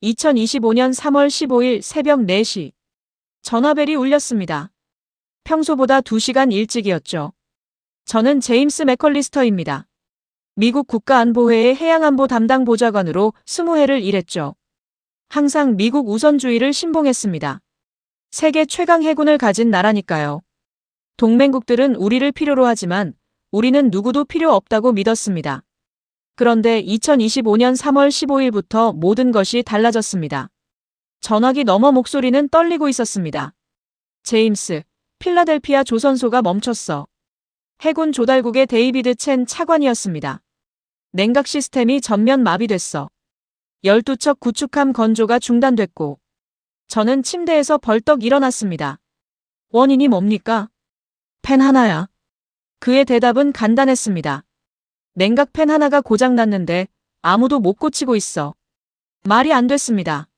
2025년 3월 15일 새벽 4시. 전화벨이 울렸습니다. 평소보다 2시간 일찍이었죠. 저는 제임스 맥컬리스터입니다. 미국 국가안보회의 해양안보 담당 보좌관으로 20해를 일했죠. 항상 미국 우선주의를 신봉했습니다. 세계 최강 해군을 가진 나라니까요. 동맹국들은 우리를 필요로 하지만 우리는 누구도 필요 없다고 믿었습니다. 그런데 2025년 3월 15일부터 모든 것이 달라졌습니다. 전화기 너머 목소리는 떨리고 있었습니다. 제임스, 필라델피아 조선소가 멈췄어. 해군 조달국의 데이비드 첸 차관이었습니다. 냉각 시스템이 전면 마비됐어. 12척 구축함 건조가 중단됐고 저는 침대에서 벌떡 일어났습니다. 원인이 뭡니까? 펜 하나야. 그의 대답은 간단했습니다. 냉각팬 하나가 고장났는데 아무도 못 고치고 있어. 말이 안 됐습니다.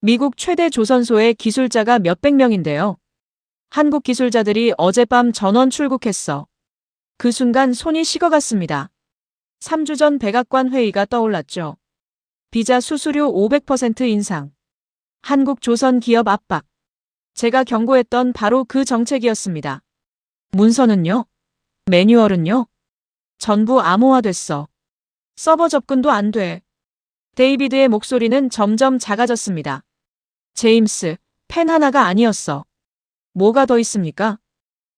미국 최대 조선소의 기술자가 몇백 명인데요. 한국 기술자들이 어젯밤 전원 출국했어. 그 순간 손이 식어갔습니다. 3주 전 백악관 회의가 떠올랐죠. 비자 수수료 500% 인상. 한국 조선 기업 압박. 제가 경고했던 바로 그 정책이었습니다. 문서는요? 매뉴얼은요? 전부 암호화됐어. 서버 접근도 안 돼. 데이비드의 목소리는 점점 작아졌습니다. 제임스, 펜 하나가 아니었어. 뭐가 더 있습니까?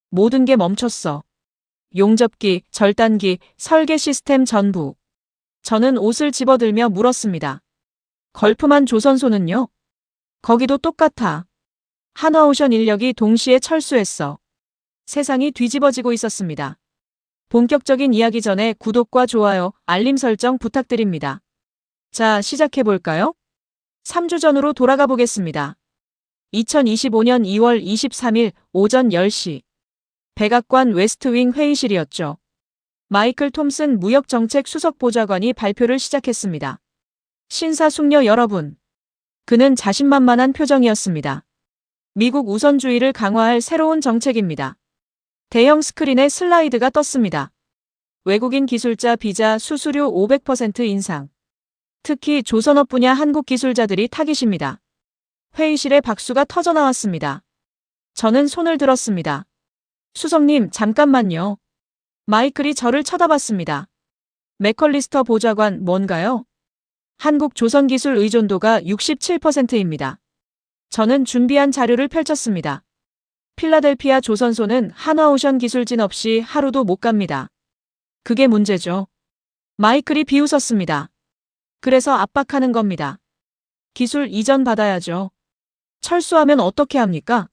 모든 게 멈췄어. 용접기, 절단기, 설계 시스템 전부. 저는 옷을 집어들며 물었습니다. 걸프만 조선소는요? 거기도 똑같아. 한화오션 인력이 동시에 철수했어. 세상이 뒤집어지고 있었습니다. 본격적인 이야기 전에 구독과 좋아요, 알림 설정 부탁드립니다. 자, 시작해볼까요? 3주 전으로 돌아가 보겠습니다. 2025년 2월 23일 오전 10시. 백악관 웨스트윙 회의실이었죠. 마이클 톰슨 무역정책 수석보좌관이 발표를 시작했습니다. 신사숙녀 여러분. 그는 자신만만한 표정이었습니다. 미국 우선주의를 강화할 새로운 정책입니다. 대형 스크린에 슬라이드가 떴습니다. 외국인 기술자 비자 수수료 500% 인상. 특히 조선업 분야 한국 기술자들이 타깃입니다. 회의실에 박수가 터져나왔습니다. 저는 손을 들었습니다. 수석님, 잠깐만요. 마이클이 저를 쳐다봤습니다. 맥컬리스터 보좌관, 뭔가요? 한국 조선기술 의존도가 67%입니다. 저는 준비한 자료를 펼쳤습니다. 필라델피아 조선소는 한화오션 기술진 없이 하루도 못 갑니다. 그게 문제죠. 마이클이 비웃었습니다. 그래서 압박하는 겁니다. 기술 이전 받아야죠. 철수하면 어떻게 합니까?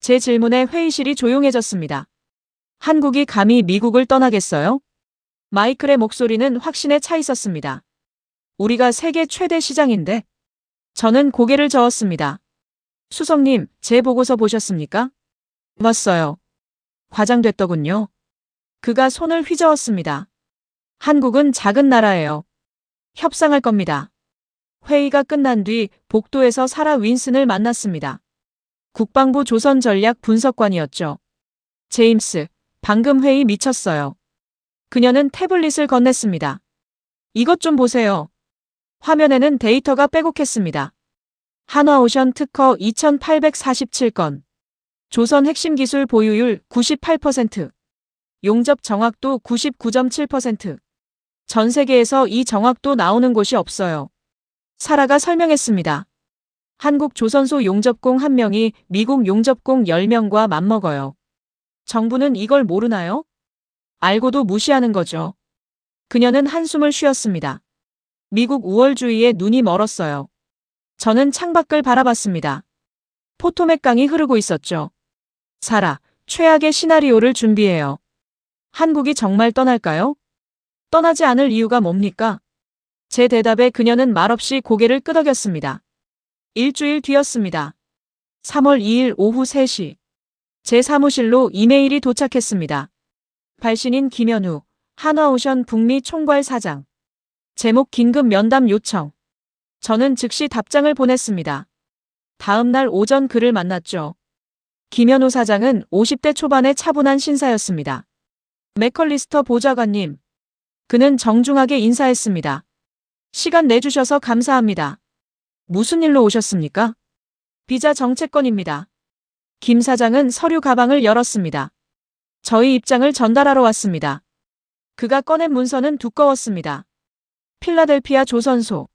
제 질문에 회의실이 조용해졌습니다. 한국이 감히 미국을 떠나겠어요? 마이클의 목소리는 확신에 차 있었습니다. 우리가 세계 최대 시장인데. 저는 고개를 저었습니다. 수석님, 제 보고서 보셨습니까? 봤어요. 과장됐더군요. 그가 손을 휘저었습니다. 한국은 작은 나라예요. 협상할 겁니다. 회의가 끝난 뒤 복도에서 사라 윈슨을 만났습니다. 국방부 조선전략분석관이었죠. 제임스, 방금 회의 미쳤어요. 그녀는 태블릿을 건넸습니다. 이것 좀 보세요. 화면에는 데이터가 빼곡했습니다. 한화오션 특허 2847건. 조선 핵심 기술 보유율 98%. 용접 정확도 99.7%. 전 세계에서 이 정확도 나오는 곳이 없어요. 사라가 설명했습니다. 한국 조선소 용접공 1명이 미국 용접공 10명과 맞먹어요. 정부는 이걸 모르나요? 알고도 무시하는 거죠. 그녀는 한숨을 쉬었습니다. 미국 우월주의에 눈이 멀었어요. 저는 창밖을 바라봤습니다. 포토맥 강이 흐르고 있었죠. 사라, 최악의 시나리오를 준비해요. 한국이 정말 떠날까요? 떠나지 않을 이유가 뭡니까? 제 대답에 그녀는 말없이 고개를 끄덕였습니다. 일주일 뒤였습니다. 3월 2일 오후 3시. 제 사무실로 이메일이 도착했습니다. 발신인 김현우, 한화오션 북미 총괄 사장. 제목 긴급 면담 요청. 저는 즉시 답장을 보냈습니다. 다음 날 오전 그를 만났죠. 김현우 사장은 50대 초반의 차분한 신사였습니다. 맥컬리스터 보좌관님. 그는 정중하게 인사했습니다. 시간 내주셔서 감사합니다. 무슨 일로 오셨습니까? 비자 정체권입니다. 김 사장은 서류 가방을 열었습니다. 저희 입장을 전달하러 왔습니다. 그가 꺼낸 문서는 두꺼웠습니다. 필라델피아 조선소.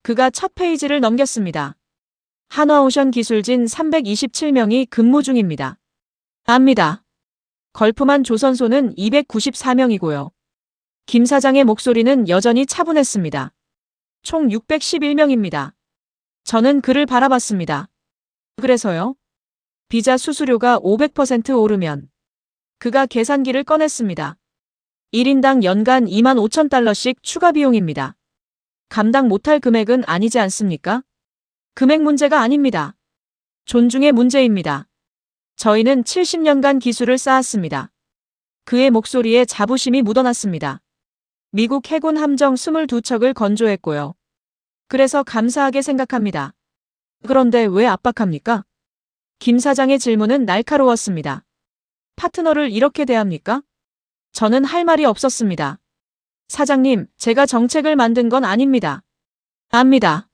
그가 첫 페이지를 넘겼습니다. 한화오션 기술진 327명이 근무 중입니다. 압니다. 걸프만 조선소는 294명이고요. 김 사장의 목소리는 여전히 차분했습니다. 총 611명입니다. 저는 그를 바라봤습니다. 그래서요? 비자 수수료가 500% 오르면. 그가 계산기를 꺼냈습니다. 1인당 연간 25,000달러씩 추가 비용입니다. 감당 못할 금액은 아니지 않습니까? 금액 문제가 아닙니다. 존중의 문제입니다. 저희는 70년간 기술을 쌓았습니다. 그의 목소리에 자부심이 묻어났습니다. 미국 해군 함정 22척을 건조했고요. 그래서 감사하게 생각합니다. 그런데 왜 압박합니까? 김 사장의 질문은 날카로웠습니다. 파트너를 이렇게 대합니까? 저는 할 말이 없었습니다. 사장님, 제가 정책을 만든 건 아닙니다. 압니다.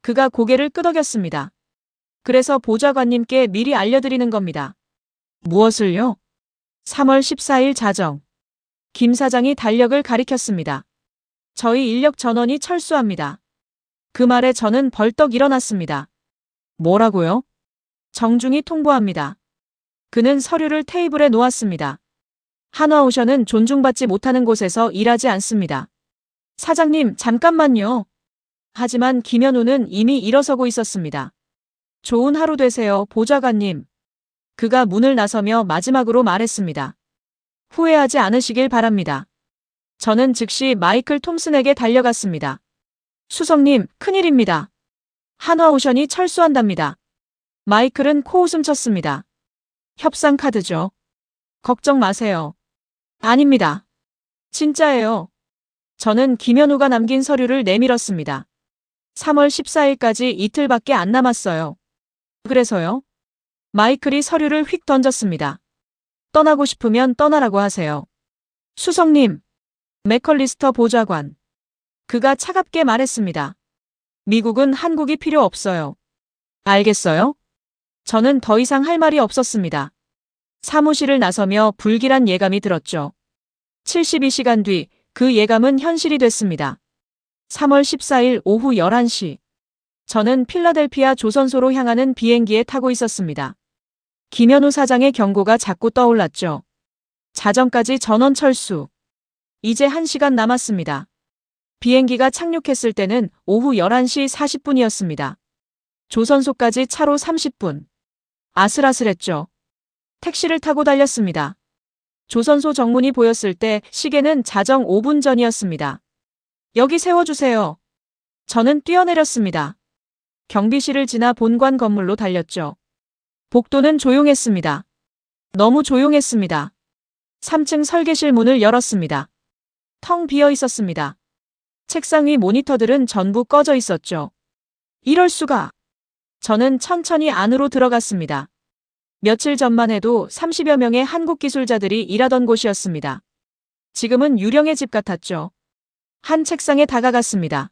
그가 고개를 끄덕였습니다. 그래서 보좌관님께 미리 알려드리는 겁니다. 무엇을요? 3월 14일 자정. 김 사장이 달력을 가리켰습니다. 저희 인력 전원이 철수합니다. 그 말에 저는 벌떡 일어났습니다. 뭐라고요? 정중히 통보합니다. 그는 서류를 테이블에 놓았습니다. 한화오션은 존중받지 못하는 곳에서 일하지 않습니다. 사장님, 잠깐만요. 하지만 김현우는 이미 일어서고 있었습니다. 좋은 하루 되세요, 보좌관님. 그가 문을 나서며 마지막으로 말했습니다. 후회하지 않으시길 바랍니다. 저는 즉시 마이클 톰슨에게 달려갔습니다. 수석님, 큰일입니다. 한화오션이 철수한답니다. 마이클은 코웃음 쳤습니다. 협상 카드죠. 걱정 마세요. 아닙니다. 진짜예요. 저는 김현우가 남긴 서류를 내밀었습니다. 3월 14일까지 이틀밖에 안 남았어요. 그래서요? 마이클이 서류를 휙 던졌습니다. 떠나고 싶으면 떠나라고 하세요. 수석님, 맥컬리스터 보좌관. 그가 차갑게 말했습니다. 미국은 한국이 필요 없어요. 알겠어요? 저는 더 이상 할 말이 없었습니다. 사무실을 나서며 불길한 예감이 들었죠. 72시간 뒤 그 예감은 현실이 됐습니다. 3월 14일 오후 11시. 저는 필라델피아 조선소로 향하는 비행기에 타고 있었습니다. 김현우 사장의 경고가 자꾸 떠올랐죠. 자정까지 전원 철수. 이제 1시간 남았습니다. 비행기가 착륙했을 때는 오후 11시 40분이었습니다. 조선소까지 차로 30분. 아슬아슬했죠. 택시를 타고 달렸습니다. 조선소 정문이 보였을 때 시계는 자정 5분 전이었습니다. 여기 세워주세요. 저는 뛰어내렸습니다. 경비실을 지나 본관 건물로 달렸죠. 복도는 조용했습니다. 너무 조용했습니다. 3층 설계실 문을 열었습니다. 텅 비어 있었습니다. 책상 위 모니터들은 전부 꺼져 있었죠. 이럴 수가. 저는 천천히 안으로 들어갔습니다. 며칠 전만 해도 30여 명의 한국 기술자들이 일하던 곳이었습니다. 지금은 유령의 집 같았죠. 한 책상에 다가갔습니다.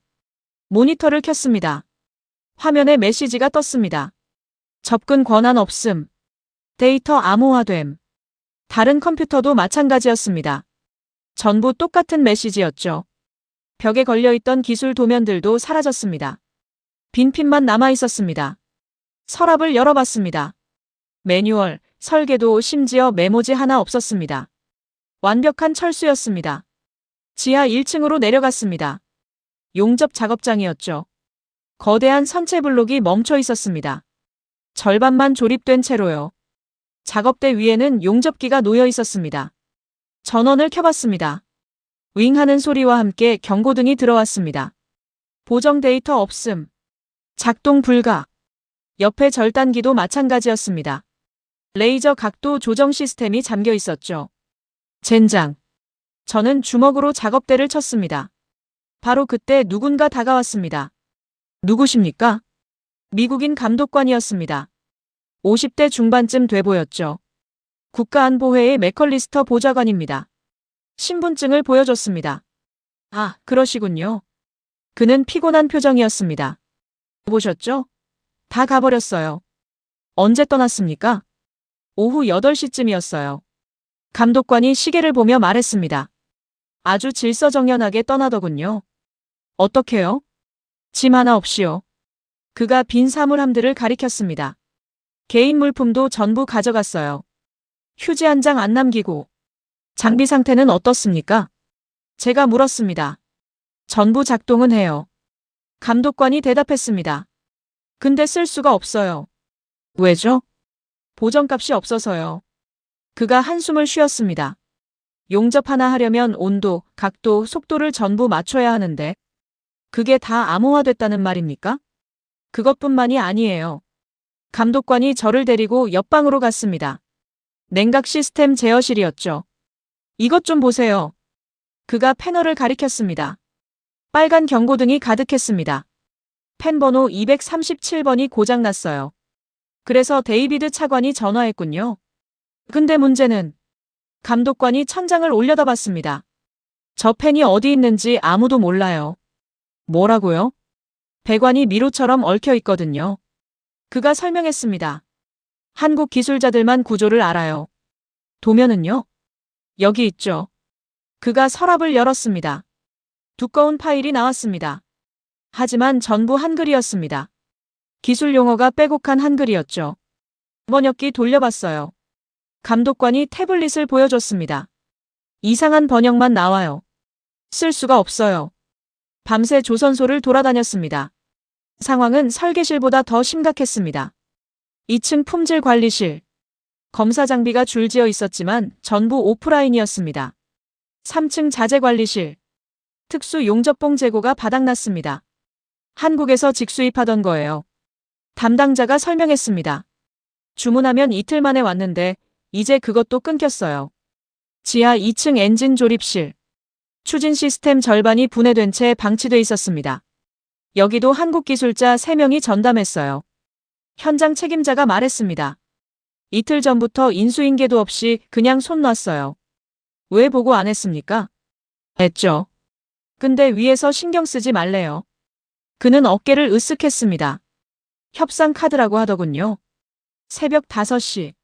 모니터를 켰습니다. 화면에 메시지가 떴습니다. 접근 권한 없음. 데이터 암호화됨. 다른 컴퓨터도 마찬가지였습니다. 전부 똑같은 메시지였죠. 벽에 걸려있던 기술 도면들도 사라졌습니다. 빈핀만 남아있었습니다. 서랍을 열어봤습니다. 매뉴얼, 설계도 심지어 메모지 하나 없었습니다. 완벽한 철수였습니다. 지하 1층으로 내려갔습니다. 용접 작업장이었죠. 거대한 선체 블록이 멈춰 있었습니다. 절반만 조립된 채로요. 작업대 위에는 용접기가 놓여 있었습니다. 전원을 켜봤습니다. 윙 하는 소리와 함께 경고등이 들어왔습니다. 보정 데이터 없음. 작동 불가. 옆에 절단기도 마찬가지였습니다. 레이저 각도 조정 시스템이 잠겨 있었죠. 젠장. 저는 주먹으로 작업대를 쳤습니다. 바로 그때 누군가 다가왔습니다. 누구십니까? 미국인 감독관이었습니다. 50대 중반쯤 돼 보였죠. 국가안보회의 맥컬리스터 보좌관입니다. 신분증을 보여줬습니다. 아, 그러시군요. 그는 피곤한 표정이었습니다. 보셨죠? 다 가버렸어요. 언제 떠났습니까? 오후 8시쯤이었어요. 감독관이 시계를 보며 말했습니다. 아주 질서정연하게 떠나더군요. 어떻게요? 짐 하나 없이요. 그가 빈 사물함들을 가리켰습니다. 개인 물품도 전부 가져갔어요. 휴지 한 장 안 남기고. 장비 상태는 어떻습니까? 제가 물었습니다. 전부 작동은 해요. 감독관이 대답했습니다. 근데 쓸 수가 없어요. 왜죠? 보정값이 없어서요. 그가 한숨을 쉬었습니다. 용접 하나 하려면 온도, 각도, 속도를 전부 맞춰야 하는데 그게 다 암호화됐다는 말입니까? 그것뿐만이 아니에요. 감독관이 저를 데리고 옆방으로 갔습니다. 냉각 시스템 제어실이었죠. 이것 좀 보세요. 그가 패널을 가리켰습니다. 빨간 경고등이 가득했습니다. 팬 번호 237번이 고장났어요. 그래서 데이비드 차관이 전화했군요. 근데 문제는 감독관이 천장을 올려다봤습니다. 저 펜이 어디 있는지 아무도 몰라요. 뭐라고요? 배관이 미로처럼 얽혀 있거든요. 그가 설명했습니다. 한국 기술자들만 구조를 알아요. 도면은요? 여기 있죠. 그가 서랍을 열었습니다. 두꺼운 파일이 나왔습니다. 하지만 전부 한글이었습니다. 기술 용어가 빼곡한 한글이었죠. 번역기 돌려봤어요. 감독관이 태블릿을 보여줬습니다. 이상한 번역만 나와요. 쓸 수가 없어요. 밤새 조선소를 돌아다녔습니다. 상황은 설계실보다 더 심각했습니다. 2층 품질관리실. 검사 장비가 줄지어 있었지만 전부 오프라인이었습니다. 3층 자재관리실. 특수 용접봉 재고가 바닥났습니다. 한국에서 직수입하던 거예요. 담당자가 설명했습니다. 주문하면 이틀 만에 왔는데 이제 그것도 끊겼어요. 지하 2층 엔진 조립실. 추진 시스템 절반이 분해된 채 방치돼 있었습니다. 여기도 한국 기술자 3명이 전담했어요. 현장 책임자가 말했습니다. 이틀 전부터 인수인계도 없이 그냥 손 놨어요. 왜 보고 안 했습니까? 했죠. 근데 위에서 신경 쓰지 말래요. 그는 어깨를 으쓱했습니다. 협상 카드라고 하더군요. 새벽 5시.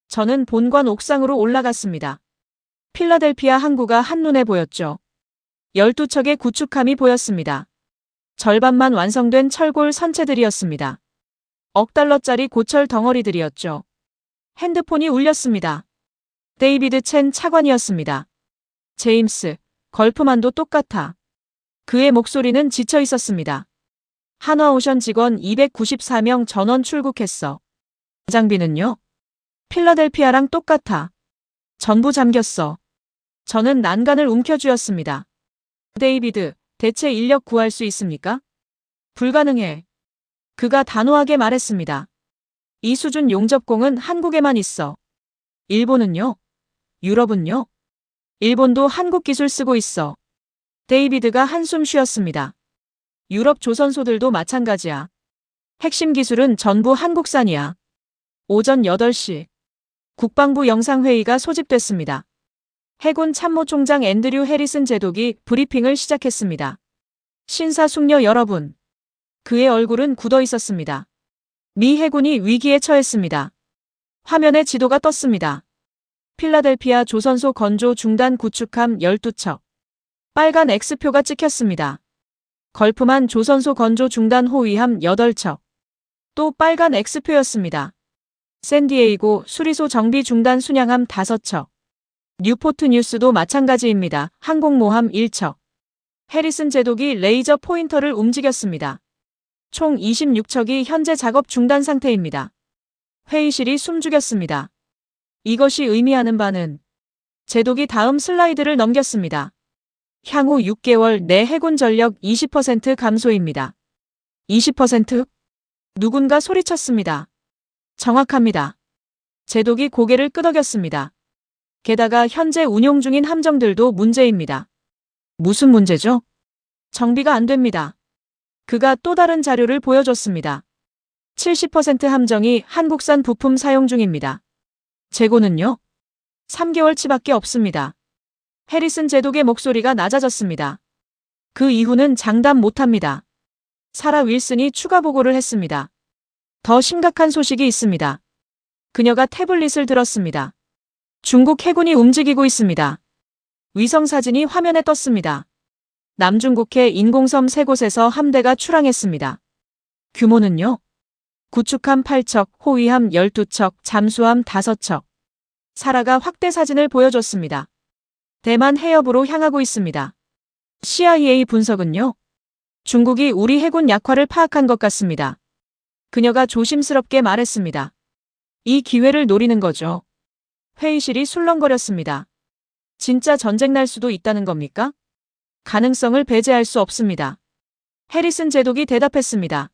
저는 본관 옥상으로 올라갔습니다. 필라델피아 항구가 한눈에 보였죠. 12척의 구축함이 보였습니다. 절반만 완성된 철골 선체들이었습니다. 억 달러짜리 고철 덩어리들이었죠. 핸드폰이 울렸습니다. 데이비드 첸 차관이었습니다. 제임스, 걸프만도 똑같아. 그의 목소리는 지쳐 있었습니다. 한화오션 직원 294명 전원 출국했어. 장비는요? 필라델피아랑 똑같아. 전부 잠겼어. 저는 난간을 움켜쥐었습니다. 데이비드, 대체 인력 구할 수 있습니까? 불가능해. 그가 단호하게 말했습니다. 이 수준 용접공은 한국에만 있어. 일본은요? 유럽은요? 일본도 한국 기술 쓰고 있어. 데이비드가 한숨 쉬었습니다. 유럽 조선소들도 마찬가지야. 핵심 기술은 전부 한국산이야. 오전 8시. 국방부 영상회의가 소집됐습니다. 해군 참모총장 앤드류 해리슨 제독이 브리핑을 시작했습니다. 신사숙녀 여러분. 그의 얼굴은 굳어 있었습니다. 미 해군이 위기에 처했습니다. 화면에 지도가 떴습니다. 필라델피아 조선소 건조 중단 구축함 12척. 빨간 X표가 찍혔습니다. 걸프만 조선소 건조 중단 호위함 8척. 또 빨간 X표였습니다. 샌디에이고 수리소 정비 중단 순양함 5척. 뉴포트 뉴스도 마찬가지입니다. 항공모함 1척. 해리슨 제독이 레이저 포인터를 움직였습니다. 총 26척이 현재 작업 중단 상태입니다. 회의실이 숨죽였습니다. 이것이 의미하는 바는 제독이 다음 슬라이드를 넘겼습니다. 향후 6개월 내 해군 전력 20% 감소입니다. 20%? 누군가 소리쳤습니다. 정확합니다. 제독이 고개를 끄덕였습니다. 게다가 현재 운용 중인 함정들도 문제입니다. 무슨 문제죠? 정비가 안 됩니다. 그가 또 다른 자료를 보여줬습니다. 70% 함정이 한국산 부품 사용 중입니다. 재고는요? 3개월치밖에 없습니다. 해리슨 제독의 목소리가 낮아졌습니다. 그 이후는 장담 못합니다. 사라 윌슨이 추가 보고를 했습니다. 더 심각한 소식이 있습니다. 그녀가 태블릿을 들었습니다. 중국 해군이 움직이고 있습니다. 위성 사진이 화면에 떴습니다. 남중국해 인공섬 3곳에서 함대가 출항했습니다. 규모는요? 구축함 8척, 호위함 12척, 잠수함 5척. 사라가 확대 사진을 보여줬습니다. 대만 해협으로 향하고 있습니다. CIA 분석은요? 중국이 우리 해군 약화를 파악한 것 같습니다. 그녀가 조심스럽게 말했습니다. 이 기회를 노리는 거죠. 회의실이 술렁거렸습니다. 진짜 전쟁 날 수도 있다는 겁니까? 가능성을 배제할 수 없습니다. 해리슨 제독이 대답했습니다.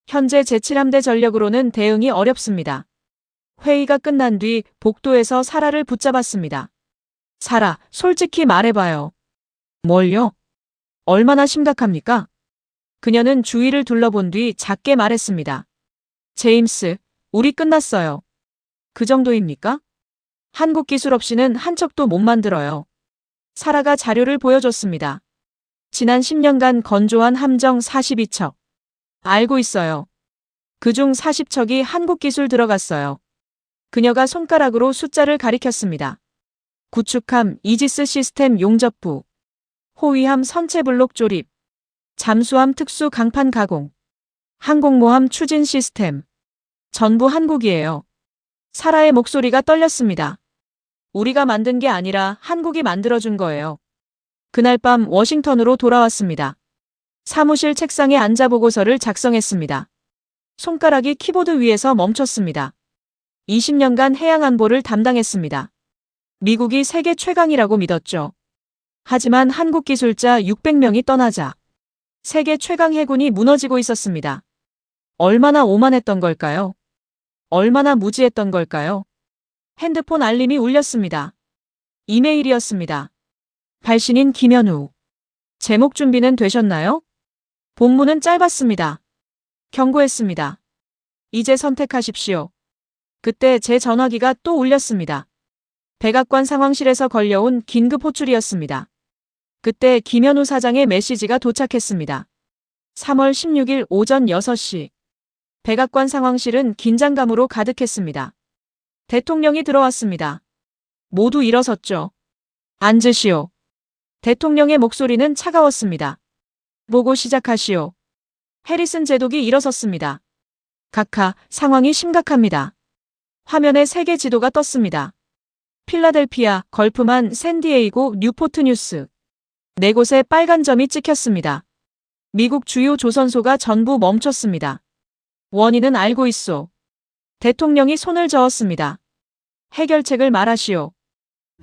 현재 제7함대 전력으로는 대응이 어렵습니다. 회의가 끝난 뒤 복도에서 사라를 붙잡았습니다. 사라, 솔직히 말해봐요. 뭘요? 얼마나 심각합니까? 그녀는 주위를 둘러본 뒤 작게 말했습니다. 제임스, 우리 끝났어요. 그 정도입니까? 한국 기술 없이는 한 척도 못 만들어요. 사라가 자료를 보여줬습니다. 지난 10년간 건조한 함정 42척. 알고 있어요. 그중 40척이 한국 기술 들어갔어요. 그녀가 손가락으로 숫자를 가리켰습니다. 구축함 이지스 시스템 용접부, 호위함 선체 블록 조립, 잠수함 특수 강판 가공, 항공모함 추진 시스템. 전부 한국이에요. 사라의 목소리가 떨렸습니다. 우리가 만든 게 아니라 한국이 만들어준 거예요. 그날 밤 워싱턴으로 돌아왔습니다. 사무실 책상에 앉아 보고서를 작성했습니다. 손가락이 키보드 위에서 멈췄습니다. 20년간 해양안보를 담당했습니다. 미국이 세계 최강이라고 믿었죠. 하지만 한국 기술자 600명이 떠나자 세계 최강 해군이 무너지고 있었습니다. 얼마나 오만했던 걸까요? 얼마나 무지했던 걸까요? 핸드폰 알림이 울렸습니다. 이메일이었습니다. 발신인 김현우. 제목 준비는 되셨나요? 본문은 짧았습니다. 경고했습니다. 이제 선택하십시오. 그때 제 전화기가 또 울렸습니다. 백악관 상황실에서 걸려온 긴급 호출이었습니다. 그때 김현우 사장의 메시지가 도착했습니다. 3월 16일 오전 6시. 백악관 상황실은 긴장감으로 가득했습니다. 대통령이 들어왔습니다. 모두 일어섰죠. 앉으시오. 대통령의 목소리는 차가웠습니다. 보고 시작하시오. 해리슨 제독이 일어섰습니다. 각하, 상황이 심각합니다. 화면에 세계 지도가 떴습니다. 필라델피아, 걸프만, 샌디에이고, 뉴포트 뉴스. 4곳에 빨간 점이 찍혔습니다. 미국 주요 조선소가 전부 멈췄습니다. 원인은 알고 있소. 대통령이 손을 저었습니다. 해결책을 말하시오.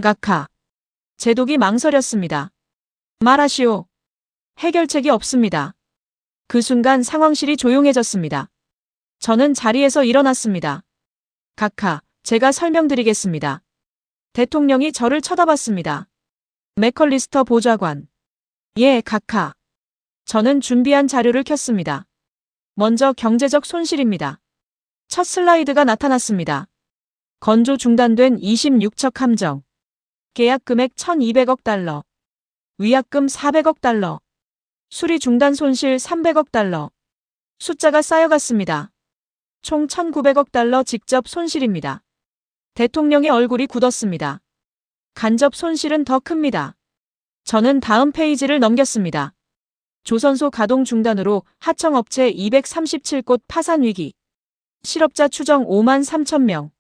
각하. 제독이 망설였습니다. 말하시오. 해결책이 없습니다. 그 순간 상황실이 조용해졌습니다. 저는 자리에서 일어났습니다. 각하, 제가 설명드리겠습니다. 대통령이 저를 쳐다봤습니다. 맥컬리스터 보좌관. 예, 각하. 저는 준비한 자료를 켰습니다. 먼저 경제적 손실입니다. 첫 슬라이드가 나타났습니다. 건조 중단된 26척 함정. 계약 금액 1,200억 달러. 위약금 400억 달러. 수리 중단 손실 300억 달러. 숫자가 쌓여갔습니다. 총 1,900억 달러 직접 손실입니다. 대통령의 얼굴이 굳었습니다. 간접 손실은 더 큽니다. 저는 다음 페이지를 넘겼습니다. 조선소 가동 중단으로 하청업체 237곳 파산 위기. 실업자 추정 5만 3천 명.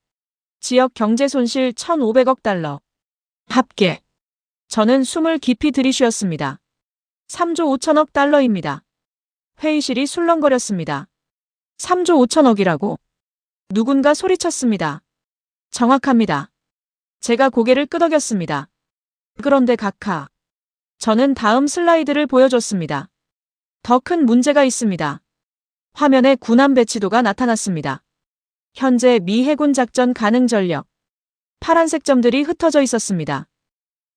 지역 경제 손실 1,500억 달러. 합계. 저는 숨을 깊이 들이쉬었습니다. 3조 5천억 달러입니다. 회의실이 술렁거렸습니다. 3조 5천억이라고? 누군가 소리쳤습니다. 정확합니다. 제가 고개를 끄덕였습니다. 그런데 각하. 저는 다음 슬라이드를 보여줬습니다. 더 큰 문제가 있습니다. 화면에 군함 배치도가 나타났습니다. 현재 미 해군 작전 가능 전력. 파란색 점들이 흩어져 있었습니다.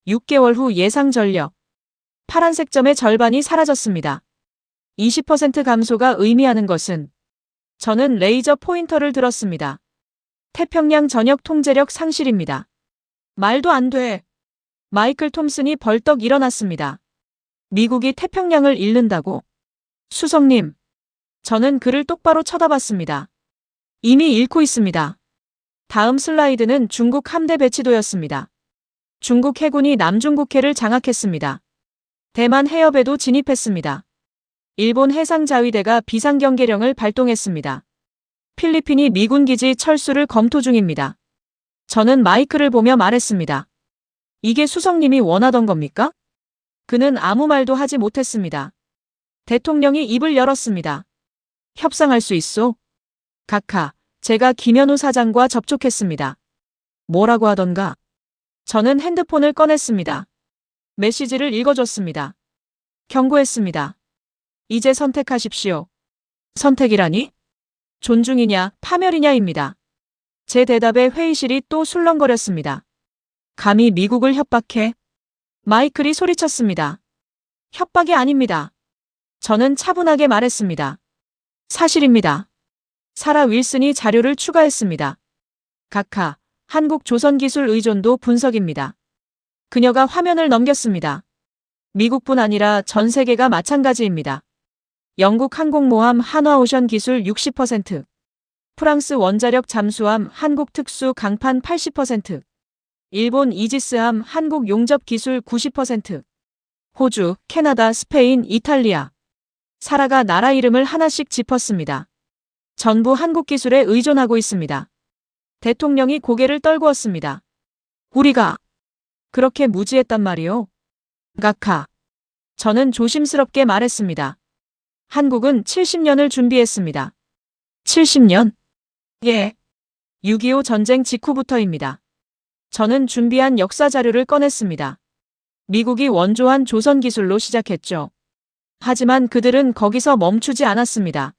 6개월 후 예상 전력. 파란색 점의 절반이 사라졌습니다. 20% 감소가 의미하는 것은 저는 레이저 포인터를 들었습니다. 태평양 전역 통제력 상실입니다. 말도 안 돼. 마이클 톰슨이 벌떡 일어났습니다. 미국이 태평양을 잃는다고? 수석님, 저는 그를 똑바로 쳐다봤습니다. 이미 잃고 있습니다. 다음 슬라이드는 중국 함대 배치도였습니다. 중국 해군이 남중국해를 장악했습니다. 대만 해협에도 진입했습니다. 일본 해상자위대가 비상경계령을 발동했습니다. 필리핀이 미군 기지 철수를 검토 중입니다. 저는 마이크를 보며 말했습니다. 이게 수석님이 원하던 겁니까? 그는 아무 말도 하지 못했습니다. 대통령이 입을 열었습니다. 협상할 수 있소? 각하, 제가 김현우 사장과 접촉했습니다. 뭐라고 하던가? 저는 핸드폰을 꺼냈습니다. 메시지를 읽어줬습니다. 경고했습니다. 이제 선택하십시오. 선택이라니? 존중이냐, 파멸이냐입니다. 제 대답에 회의실이 또 술렁거렸습니다. 감히 미국을 협박해? 마이클이 소리쳤습니다. 협박이 아닙니다. 저는 차분하게 말했습니다. 사실입니다. 사라 윌슨이 자료를 추가했습니다. 각하, 한국 조선기술 의존도 분석입니다. 그녀가 화면을 넘겼습니다. 미국뿐 아니라 전 세계가 마찬가지입니다. 영국 항공모함 한화오션 기술 60%, 프랑스 원자력 잠수함 한국 특수 강판 80%, 일본 이지스함 한국 용접 기술 90%, 호주, 캐나다, 스페인, 이탈리아. 사라가 나라 이름을 하나씩 짚었습니다. 전부 한국 기술에 의존하고 있습니다. 대통령이 고개를 떨구었습니다. 우리가 그렇게 무지했단 말이오? 각하. 저는 조심스럽게 말했습니다. 한국은 70년을 준비했습니다. 70년? 예. 6.25 전쟁 직후부터입니다. 저는 준비한 역사 자료를 꺼냈습니다. 미국이 원조한 조선 기술로 시작했죠. 하지만 그들은 거기서 멈추지 않았습니다.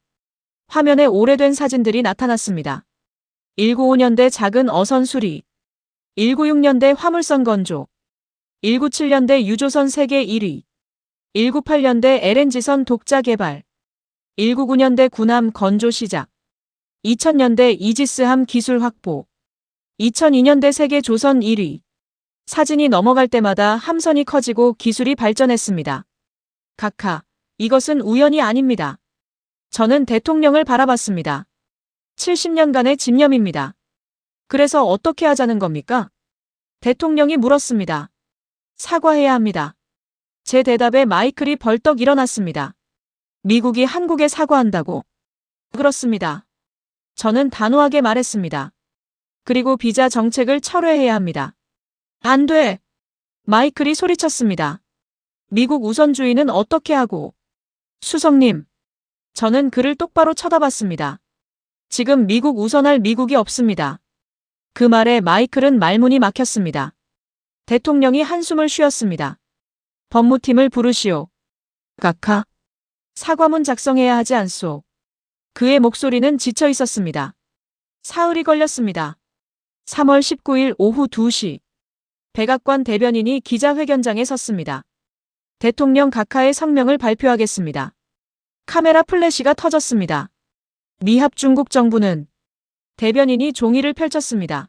화면에 오래된 사진들이 나타났습니다. 195년대 작은 어선 수리, 196년대 화물선 건조, 197년대 유조선 세계 1위, 198년대 LNG선 독자 개발, 199년대 군함 건조 시작, 2000년대 이지스함 기술 확보, 2002년대 세계 조선 1위. 사진이 넘어갈 때마다 함선이 커지고 기술이 발전했습니다. 각하, 이것은 우연이 아닙니다. 저는 대통령을 바라봤습니다. 70년간의 집념입니다. 그래서 어떻게 하자는 겁니까? 대통령이 물었습니다. 사과해야 합니다. 제 대답에 마이클이 벌떡 일어났습니다. 미국이 한국에 사과한다고? 그렇습니다. 저는 단호하게 말했습니다. 그리고 비자 정책을 철회해야 합니다. 안 돼! 마이클이 소리쳤습니다. 미국 우선주의는 어떻게 하고? 수석님. 저는 그를 똑바로 쳐다봤습니다. 지금 미국 우선할 미국이 없습니다. 그 말에 마이클은 말문이 막혔습니다. 대통령이 한숨을 쉬었습니다. 법무팀을 부르시오. 각하. 사과문 작성해야 하지 않소. 그의 목소리는 지쳐 있었습니다. 사흘이 걸렸습니다. 3월 19일 오후 2시. 백악관 대변인이 기자회견장에 섰습니다. 대통령 각하의 성명을 발표하겠습니다. 카메라 플래시가 터졌습니다. 미합 중국 정부는 대변인이 종이를 펼쳤습니다.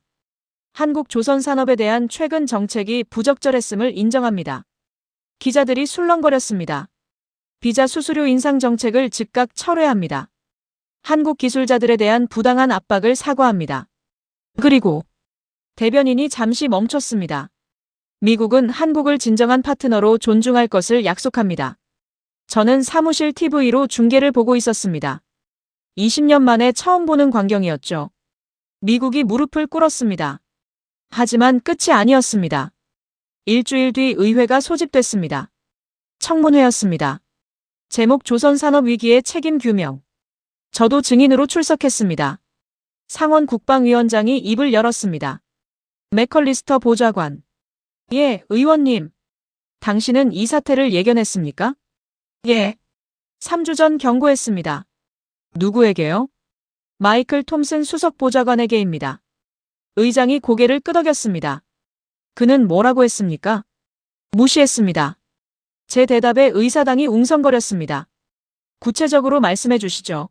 한국 조선산업에 대한 최근 정책이 부적절했음을 인정합니다. 기자들이 술렁거렸습니다. 비자 수수료 인상 정책을 즉각 철회합니다. 한국 기술자들에 대한 부당한 압박을 사과합니다. 그리고 대변인이 잠시 멈췄습니다. 미국은 한국을 진정한 파트너로 존중할 것을 약속합니다. 저는 사무실 TV로 중계를 보고 있었습니다. 20년 만에 처음 보는 광경이었죠. 미국이 무릎을 꿇었습니다. 하지만 끝이 아니었습니다. 일주일 뒤 의회가 소집됐습니다. 청문회였습니다. 제목 조선산업 위기의 책임 규명. 저도 증인으로 출석했습니다. 상원 국방위원장이 입을 열었습니다. 맥컬리스터 보좌관. 예, 의원님. 당신은 이 사태를 예견했습니까? 예. 3주 전 경고했습니다. 누구에게요? 마이클 톰슨 수석 보좌관에게입니다. 의장이 고개를 끄덕였습니다. 그는 뭐라고 했습니까? 무시했습니다. 제 대답에 의사당이 웅성거렸습니다. 구체적으로 말씀해 주시죠.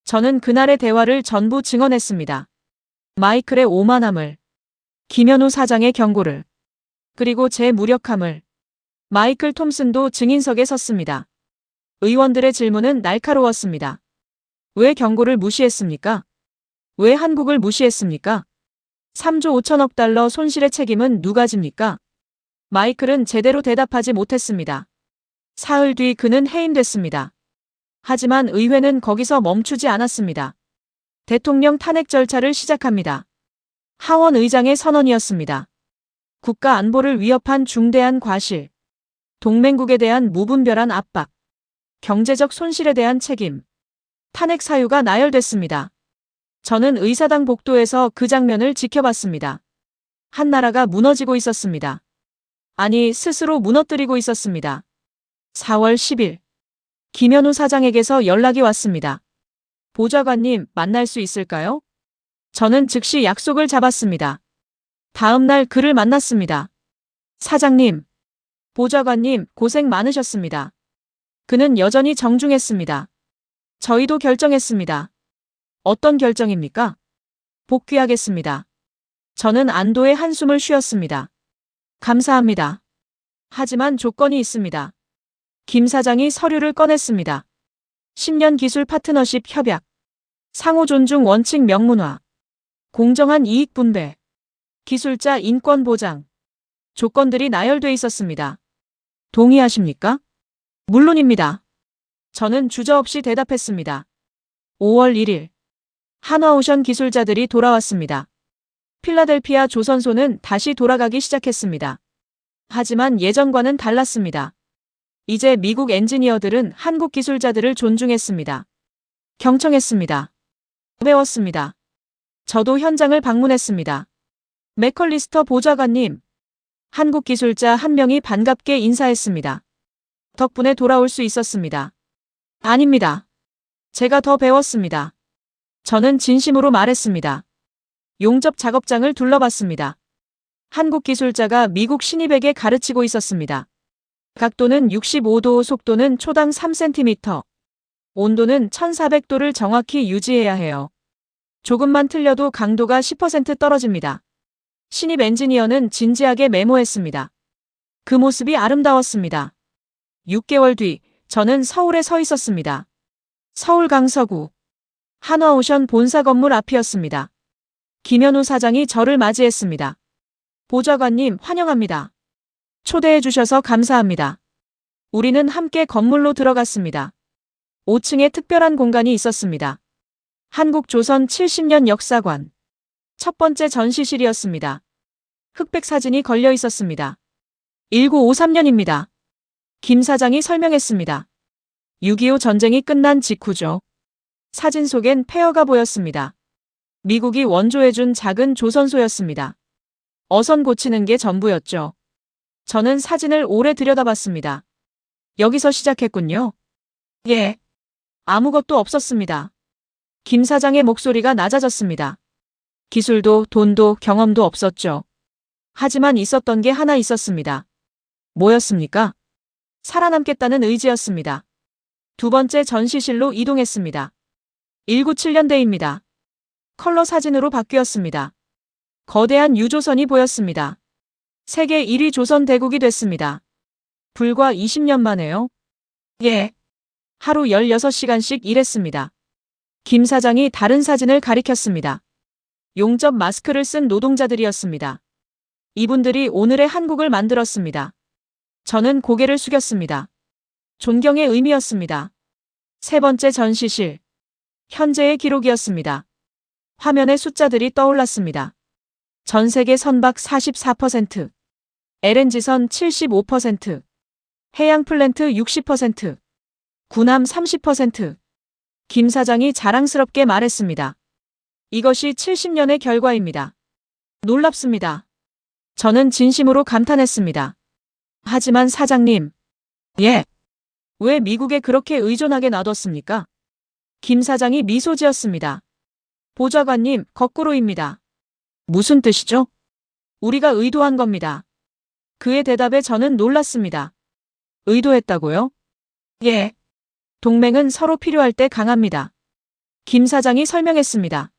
저는 그날의 대화를 전부 증언했습니다. 마이클의 오만함을, 김현우 사장의 경고를, 그리고 제 무력함을. 마이클 톰슨도 증인석에 섰습니다. 의원들의 질문은 날카로웠습니다. 왜 경고를 무시했습니까? 왜 한국을 무시했습니까? 3조 5천억 달러 손실의 책임은 누가 집니까? 마이클은 제대로 대답하지 못했습니다. 사흘 뒤 그는 해임됐습니다. 하지만 의회는 거기서 멈추지 않았습니다. 대통령 탄핵 절차를 시작합니다. 하원 의장의 선언이었습니다. 국가 안보를 위협한 중대한 과실, 동맹국에 대한 무분별한 압박, 경제적 손실에 대한 책임, 탄핵 사유가 나열됐습니다. 저는 의사당 복도에서 그 장면을 지켜봤습니다. 한 나라가 무너지고 있었습니다. 아니, 스스로 무너뜨리고 있었습니다. 4월 10일, 김현우 사장에게서 연락이 왔습니다. 보좌관님, 만날 수 있을까요? 저는 즉시 약속을 잡았습니다. 다음 날 그를 만났습니다. 사장님, 보좌관님, 고생 많으셨습니다. 그는 여전히 정중했습니다. 저희도 결정했습니다. 어떤 결정입니까? 복귀하겠습니다. 저는 안도의 한숨을 쉬었습니다. 감사합니다. 하지만 조건이 있습니다. 김 사장이 서류를 꺼냈습니다. 10년 기술 파트너십 협약, 상호 존중 원칙 명문화, 공정한 이익 분배, 기술자 인권 보장, 조건들이 나열돼 있었습니다. 동의하십니까? 물론입니다. 저는 주저없이 대답했습니다. 5월 1일, 한화오션 기술자들이 돌아왔습니다. 필라델피아 조선소는 다시 돌아가기 시작했습니다. 하지만 예전과는 달랐습니다. 이제 미국 엔지니어들은 한국 기술자들을 존중했습니다. 경청했습니다. 배웠습니다. 저도 현장을 방문했습니다. 맥컬리스터 보좌관님, 한국 기술자 한 명이 반갑게 인사했습니다. 덕분에 돌아올 수 있었습니다. 아닙니다. 제가 더 배웠습니다. 저는 진심으로 말했습니다. 용접 작업장을 둘러봤습니다. 한국 기술자가 미국 신입에게 가르치고 있었습니다. 각도는 65도, 속도는 초당 3cm, 온도는 1400도를 정확히 유지해야 해요. 조금만 틀려도 강도가 10% 떨어집니다. 신입 엔지니어는 진지하게 메모했습니다. 그 모습이 아름다웠습니다. 6개월 뒤, 저는 서울에 서 있었습니다. 서울 강서구 한화오션 본사 건물 앞이었습니다. 김현우 사장이 저를 맞이했습니다. 보좌관님, 환영합니다. 초대해 주셔서 감사합니다. 우리는 함께 건물로 들어갔습니다. 5층에 특별한 공간이 있었습니다. 한국조선 70년 역사관. 첫 번째 전시실이었습니다. 흑백 사진이 걸려 있었습니다. 1953년입니다. 김 사장이 설명했습니다. 6.25 전쟁이 끝난 직후죠. 사진 속엔 폐허가 보였습니다. 미국이 원조해준 작은 조선소였습니다. 어선 고치는 게 전부였죠. 저는 사진을 오래 들여다봤습니다. 여기서 시작했군요. 예. 아무것도 없었습니다. 김 사장의 목소리가 낮아졌습니다. 기술도 돈도 경험도 없었죠. 하지만 있었던 게 하나 있었습니다. 뭐였습니까? 살아남겠다는 의지였습니다. 두 번째 전시실로 이동했습니다. 197년대입니다. 컬러 사진으로 바뀌었습니다. 거대한 유조선이 보였습니다. 세계 1위 조선 대국이 됐습니다. 불과 20년 만에요. 예. 하루 16시간씩 일했습니다. 김 사장이 다른 사진을 가리켰습니다. 용접 마스크를 쓴 노동자들이었습니다. 이분들이 오늘의 한국을 만들었습니다. 저는 고개를 숙였습니다. 존경의 의미였습니다. 세 번째 전시실. 현재의 기록이었습니다. 화면에 숫자들이 떠올랐습니다. 전 세계 선박 44%, LNG선 75%, 해양 플랜트 60%, 군함 30%. 김 사장이 자랑스럽게 말했습니다. 이것이 70년의 결과입니다. 놀랍습니다. 저는 진심으로 감탄했습니다. 하지만 사장님. 예. 왜 미국에 그렇게 의존하게 놔뒀습니까? 김 사장이 미소 지었습니다. 보좌관님, 거꾸로입니다. 무슨 뜻이죠? 우리가 의도한 겁니다. 그의 대답에 저는 놀랐습니다. 의도했다고요? 예. 동맹은 서로 필요할 때 강합니다. 김 사장이 설명했습니다.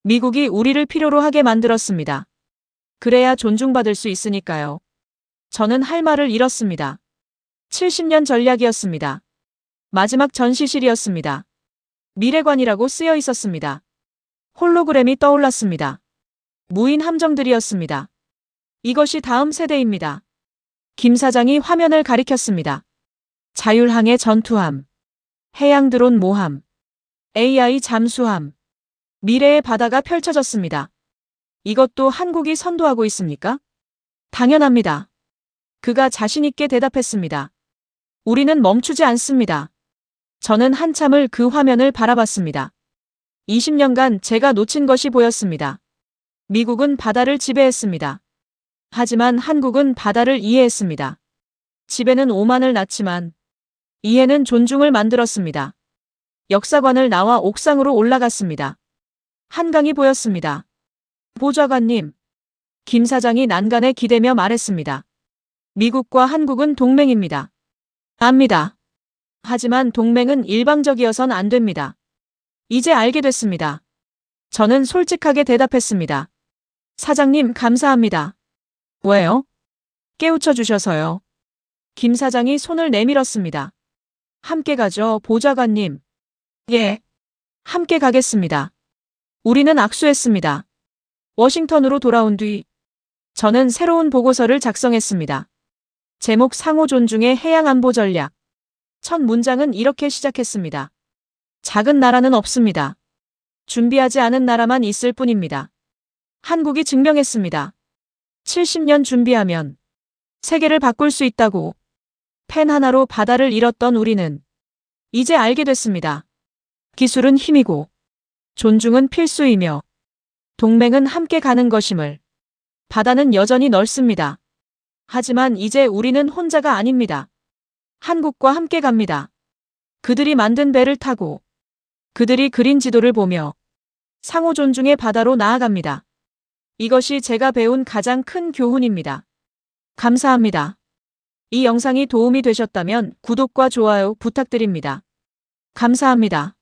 미국이 우리를 필요로 하게 만들었습니다. 그래야 존중받을 수 있으니까요. 저는 할 말을 잃었습니다. 70년 전략이었습니다. 마지막 전시실이었습니다. 미래관이라고 쓰여 있었습니다. 홀로그램이 떠올랐습니다. 무인 함정들이었습니다. 이것이 다음 세대입니다. 김 사장이 화면을 가리켰습니다. 자율항해 전투함, 해양드론 모함, AI 잠수함, 미래의 바다가 펼쳐졌습니다. 이것도 한국이 선도하고 있습니까? 당연합니다. 그가 자신있게 대답했습니다. 우리는 멈추지 않습니다. 저는 한참을 그 화면을 바라봤습니다. 20년간 제가 놓친 것이 보였습니다. 미국은 바다를 지배했습니다. 하지만 한국은 바다를 이해했습니다. 지배는 오만을 낳지만 이해는 존중을 만들었습니다. 역사관을 나와 옥상으로 올라갔습니다. 한강이 보였습니다. 보좌관님, 김 사장이 난간에 기대며 말했습니다. 미국과 한국은 동맹입니다. 압니다. 하지만 동맹은 일방적이어선 안 됩니다. 이제 알게 됐습니다. 저는 솔직하게 대답했습니다. 사장님, 감사합니다. 왜요? 깨우쳐 주셔서요. 김 사장이 손을 내밀었습니다. 함께 가죠, 보좌관님. 예. 함께 가겠습니다. 우리는 악수했습니다. 워싱턴으로 돌아온 뒤 저는 새로운 보고서를 작성했습니다. 제목 상호 존중의 해양안보 전략. 첫 문장은 이렇게 시작했습니다. 작은 나라는 없습니다. 준비하지 않은 나라만 있을 뿐입니다. 한국이 증명했습니다. 70년 준비하면 세계를 바꿀 수 있다고. 펜 하나로 바다를 잃었던 우리는 이제 알게 됐습니다. 기술은 힘이고 존중은 필수이며 동맹은 함께 가는 것임을. 바다는 여전히 넓습니다. 하지만 이제 우리는 혼자가 아닙니다. 한국과 함께 갑니다. 그들이 만든 배를 타고 그들이 그린 지도를 보며 상호 존중의 바다로 나아갑니다. 이것이 제가 배운 가장 큰 교훈입니다. 감사합니다. 이 영상이 도움이 되셨다면 구독과 좋아요 부탁드립니다. 감사합니다.